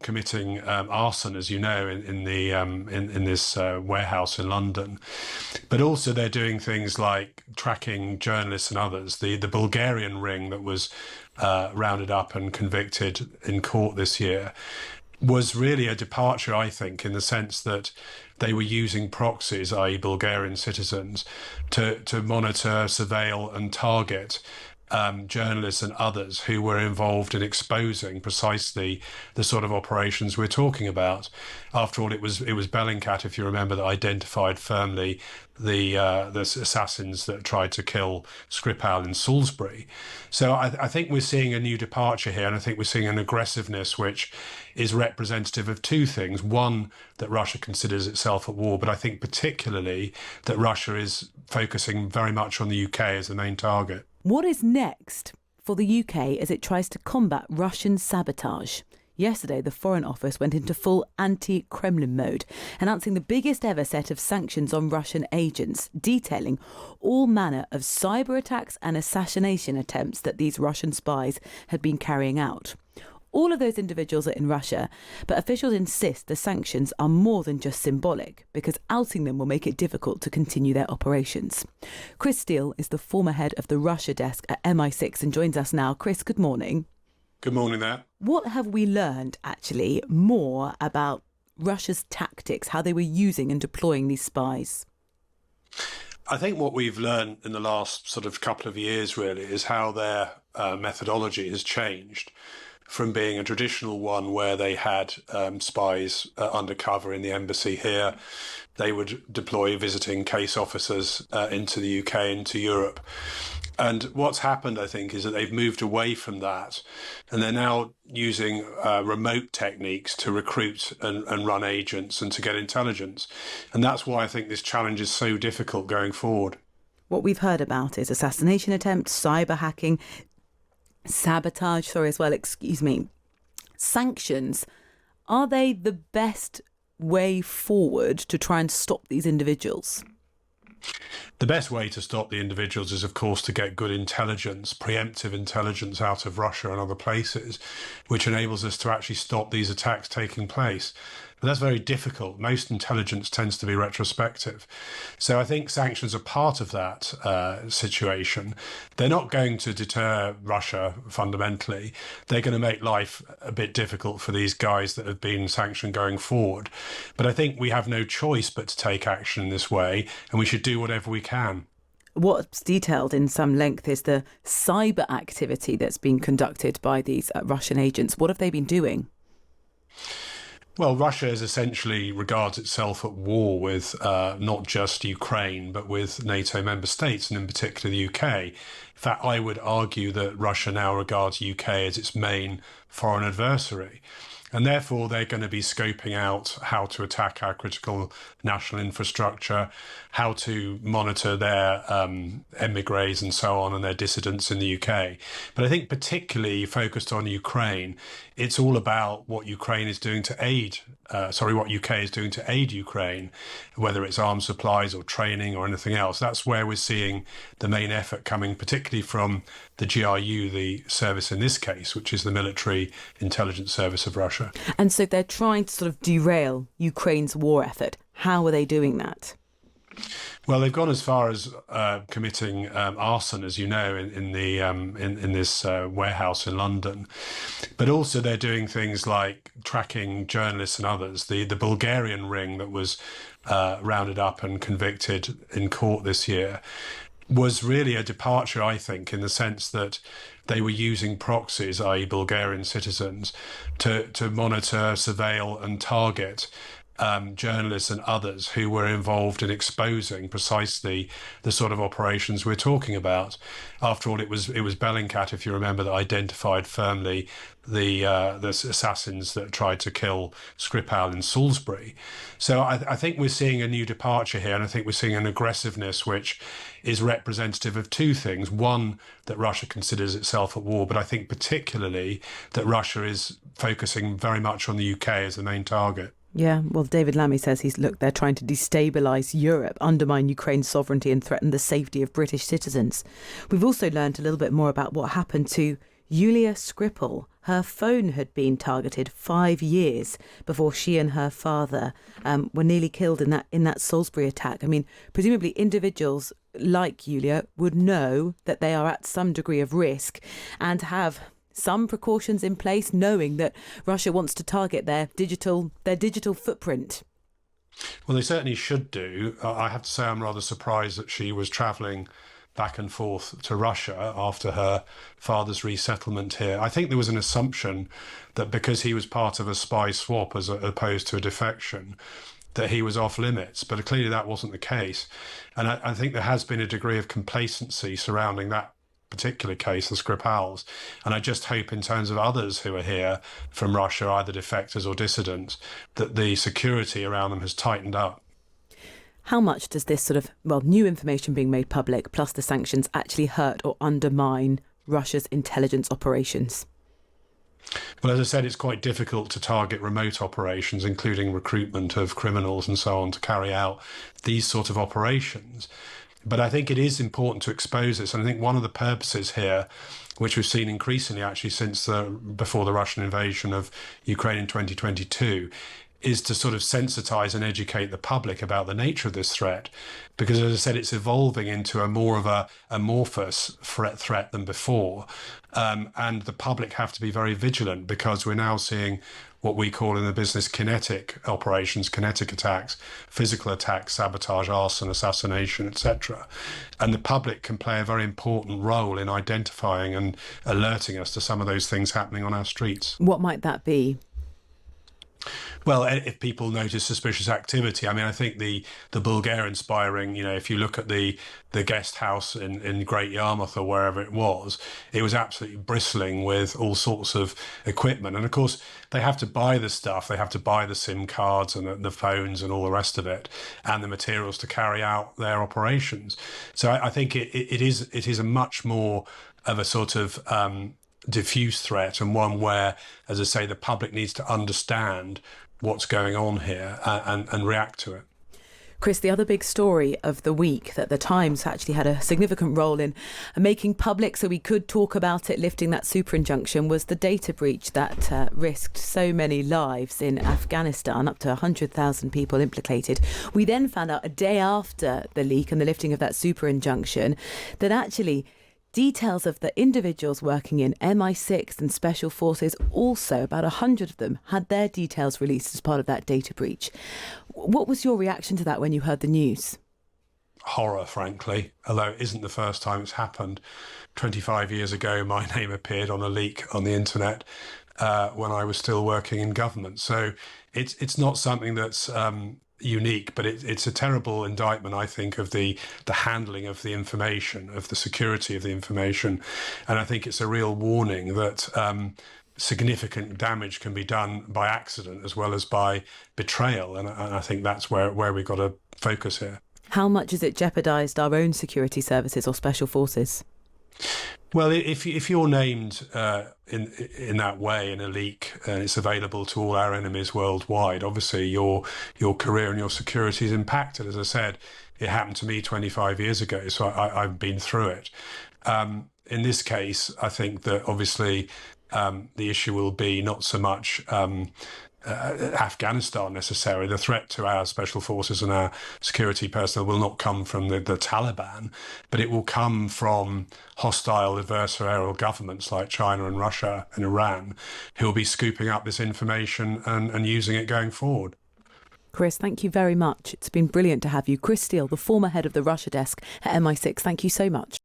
committing arson, as you know, in this warehouse in London. But also they're doing things like tracking journalists and others. The Bulgarian ring that was rounded up and convicted in court this year was really a departure, I think, in the sense that they were using proxies, i.e. Bulgarian citizens, to monitor, surveil and target journalists and others who were involved in exposing precisely the sort of operations we're talking about. After all, it was Bellingcat, if you remember, that identified firmly the assassins that tried to kill Skripal in Salisbury. So I think we're seeing a new departure here, and I think we're seeing an aggressiveness which is representative of two things. One, that Russia considers itself at war, but I think particularly that Russia is focusing very much on the UK as the main target. What is next for the UK as it tries to combat Russian sabotage? Yesterday, the Foreign Office went into full anti-Kremlin mode, announcing the biggest ever set of sanctions on Russian agents, detailing all manner of cyber attacks and assassination attempts that these Russian spies had been carrying out. All of those individuals are in Russia, but officials insist the sanctions are more than just symbolic, because outing them will make it difficult to continue their operations. Chris Steele is the former head of the Russia desk at MI6 and joins us now. Chris, good morning. Good morning there. What have we learned, actually, more about Russia's tactics, how they were using and deploying these spies? I think what we've learned in the last sort of couple of years, really, is how their methodology has changed from being a traditional one where they had spies undercover in the embassy here. They would deploy visiting case officers into the UK, into Europe. And what's happened, I think, is that they've moved away from that, and they're now using remote techniques to recruit and run agents and to get intelligence. And that's why I think this challenge is so difficult going forward. What we've heard about is assassination attempts, cyber hacking, sabotage, sanctions. Are they the best way forward to try and stop these individuals? The best way to stop the individuals is, of course, to get good intelligence, preemptive intelligence out of Russia and other places, which enables us to actually stop these attacks taking place. But that's very difficult. Most intelligence tends to be retrospective. So I think sanctions are part of that situation. They're not going to deter Russia fundamentally. They're going to make life a bit difficult for these guys that have been sanctioned going forward. But I think we have no choice but to take action in this way, and we should do whatever we can. What's detailed in some length is the cyber activity that's been conducted by these Russian agents. What have they been doing? Well, Russia is essentially regards itself at war with not just Ukraine, but with NATO member states, and in particular the UK. In fact, I would argue that Russia now regards UK as its main foreign adversary. And therefore, they're going to be scoping out how to attack our critical national infrastructure, how to monitor their emigres and so on, and their dissidents in the UK. But I think particularly focused on Ukraine, it's all about what Ukraine is doing to aid, what UK is doing to aid Ukraine, whether it's arms supplies or training or anything else. That's where we're seeing the main effort coming, particularly from the GRU, the service in this case, which is the military intelligence service of Russia. And so they're trying to sort of derail Ukraine's war effort. How are they doing that? Well, they've gone as far as committing arson, as you know, in this warehouse in London. But also they're doing things like tracking journalists and others. The Bulgarian ring that was rounded up and convicted in court this year was really a departure, I think, in the sense that they were using proxies, i.e. Bulgarian citizens, to monitor, surveil and target journalists and others who were involved in exposing precisely the sort of operations we're talking about. After all, it was Bellingcat, if you remember, that identified firmly the assassins that tried to kill Skripal in Salisbury. So I think we're seeing a new departure here, and I think we're seeing an aggressiveness which is representative of two things. One, that Russia considers itself at war, but I think particularly that Russia is focusing very much on the UK as the main target. Yeah, well, David Lammy says they're trying to destabilise Europe, undermine Ukraine's sovereignty and threaten the safety of British citizens. We've also learned a little bit more about what happened to Yulia Skripal, her phone had been targeted 5 years before she and her father were nearly killed in that Salisbury attack. I mean, presumably individuals like Yulia would know that they are at some degree of risk and have some precautions in place, knowing that Russia wants to target their digital footprint. Well, they certainly should do. I have to say I'm rather surprised that she was travelling back and forth to Russia after her father's resettlement here. I think there was an assumption that because he was part of a spy swap as opposed to a defection, that he was off limits, but clearly that wasn't the case. And I think there has been a degree of complacency surrounding that particular case, the Skripals. And I just hope in terms of others who are here from Russia, either defectors or dissidents, that the security around them has tightened up. How much does this sort of, new information being made public plus the sanctions actually hurt or undermine Russia's intelligence operations? Well, as I said, it's quite difficult to target remote operations, including recruitment of criminals and so on, to carry out these sort of operations. But I think it is important to expose this. And I think one of the purposes here, which we've seen increasingly actually since before the Russian invasion of Ukraine in 2022, is to sort of sensitize and educate the public about the nature of this threat. Because as I said, it's evolving into a more of a amorphous threat than before. And the public have to be very vigilant because we're now seeing what we call in the business kinetic operations, kinetic attacks, physical attacks, sabotage, arson, assassination, etc. And the public can play a very important role in identifying and alerting us to some of those things happening on our streets. What might that be? Well, if people notice suspicious activity, I mean, I think the Bulgarian spy ring, if you look at the guest house in Great Yarmouth or wherever it was absolutely bristling with all sorts of equipment. And of course, they have to buy the stuff. They have to buy the SIM cards and the phones and all the rest of it and the materials to carry out their operations. So I think it is a much more of a sort of diffuse threat, and one where, as I say, the public needs to understand what's going on here and react to it. Chris, the other big story of the week that the Times actually had a significant role in making public so we could talk about it, lifting that super injunction, was the data breach that risked so many lives in Afghanistan, up to 100,000 people implicated. We then found out a day after the leak and the lifting of that super injunction that actually details of the individuals working in MI6 and special forces, also about 100 of them, had their details released as part of that data breach. What was your reaction to that when you heard the news? Horror, frankly, although it isn't the first time it's happened. 25 years ago, my name appeared on a leak on the internet when I was still working in government. So it's not something that's unique, but it's a terrible indictment, I think, of the handling of the information, of the security of the information. And I think it's a real warning that significant damage can be done by accident as well as by betrayal. And I think that's where we've got to focus here. How much has it jeopardised our own security services or special forces? Well, if you're named in that way in a leak and it's available to all our enemies worldwide, obviously your career and your security is impacted. As I said, it happened to me 25 years ago, so I've been through it. In this case, I think that obviously the issue will be not so much Afghanistan necessarily. The threat to our special forces and our security personnel will not come from the Taliban, but it will come from hostile adversarial governments like China and Russia and Iran, who will be scooping up this information and using it going forward. Chris, thank you very much. It's been brilliant to have you. Chris Steele, the former head of the Russia desk at MI6, thank you so much.